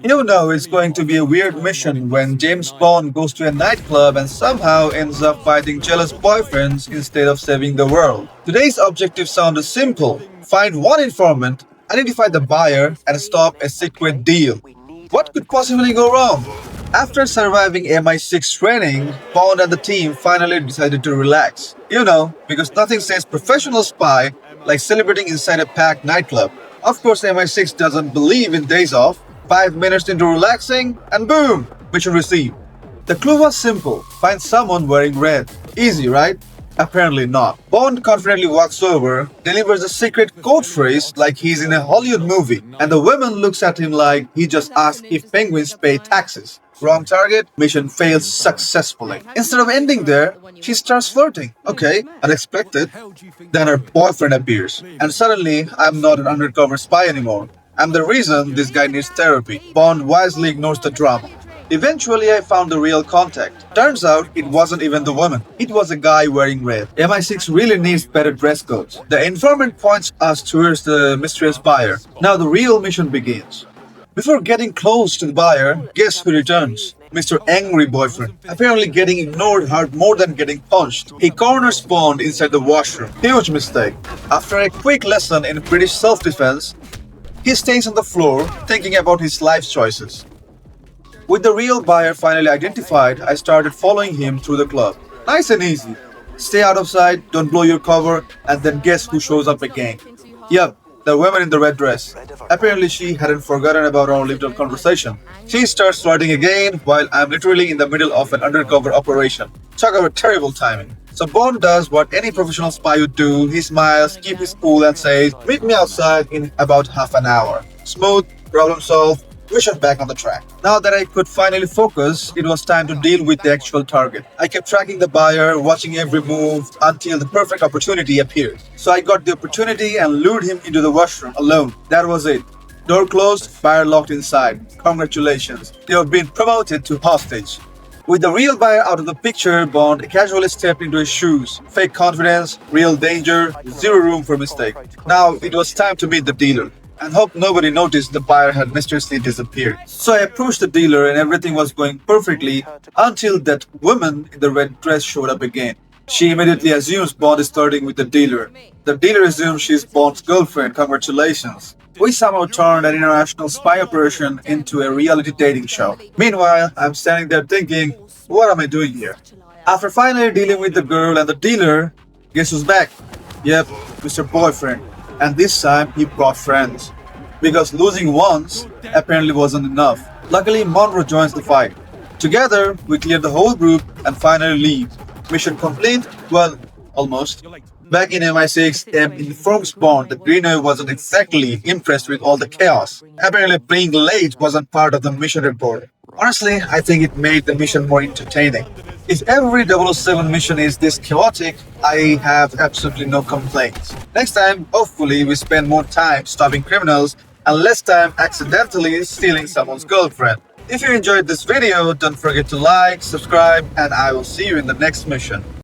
You know it's going to be a weird mission when James Bond goes to a nightclub and somehow ends up fighting jealous boyfriends instead of saving the world. Today's objective sounded simple: find one informant, identify the buyer, and stop a secret deal. What could possibly go wrong? After surviving MI6 training, Bond and the team finally decided to relax. Because nothing says professional spy like celebrating inside a packed nightclub. Of course, MI6 doesn't believe in days off. 5 minutes into relaxing, and boom! Mission received. The clue was simple: find someone wearing red. Easy, right? Apparently not. Bond confidently walks over, delivers a secret code phrase like he's in a Hollywood movie, and the woman looks at him like he just asked if penguins pay taxes. Wrong target, mission fails successfully. Instead of ending there, she starts flirting. Okay, unexpected. Then her boyfriend appears, and suddenly I'm not an undercover spy anymore. I'm the reason this guy needs therapy. Bond wisely ignores the drama. Eventually, I found the real contact. Turns out it wasn't even the woman. It was a guy wearing red. MI6 really needs better dress codes. The informant points us towards the mysterious buyer. Now the real mission begins. Before getting close to the buyer, guess who returns? Mr. Angry Boyfriend. Apparently getting ignored hurt more than getting punched. He corners Bond inside the washroom. Huge mistake. After a quick lesson in British self-defense, he stays on the floor thinking about his life choices. With the real buyer finally identified, I started following him through the club. Nice and easy. Stay out of sight, don't blow your cover, and then guess who shows up again? Yup, the woman in the red dress. Apparently she hadn't forgotten about our little conversation. She starts flirting again while I'm literally in the middle of an undercover operation. Talk about terrible timing. So Bond does what any professional spy would do. He smiles, keeps his cool and says, "Meet me outside in about half an hour." Smooth, problem solved, mission back on the track. Now that I could finally focus, it was time to deal with the actual target. I kept tracking the buyer, watching every move until the perfect opportunity appeared. So I got the opportunity and lured him into the washroom alone. That was it. Door closed, buyer locked inside. Congratulations, you have been promoted to hostage. With the real buyer out of the picture, Bond casually stepped into his shoes. Fake confidence, real danger, zero room for mistake. Now it was time to meet the dealer, and hope nobody noticed the buyer had mysteriously disappeared. So I approached the dealer and everything was going perfectly until that woman in the red dress showed up again. She immediately assumes Bond is flirting with the dealer. The dealer assumes she's Bond's girlfriend. Congratulations. We somehow turned an international spy operation into a reality dating show. Meanwhile, I'm standing there thinking, what am I doing here? After finally dealing with the girl and the dealer, guess who's back? Yep, Mr. Boyfriend. And this time he brought friends. Because losing once apparently wasn't enough. Luckily, Monroe joins the fight. Together, we clear the whole group and finally leave. Mission complete? Well, almost. Back in MI6, M informs Bond that Greenaway wasn't exactly impressed with all the chaos. Apparently, being late wasn't part of the mission report. Honestly, I think it made the mission more entertaining. If every 007 mission is this chaotic, I have absolutely no complaints. Next time, hopefully, we spend more time stopping criminals and less time accidentally stealing someone's girlfriend. If you enjoyed this video, don't forget to like, subscribe, and I will see you in the next mission.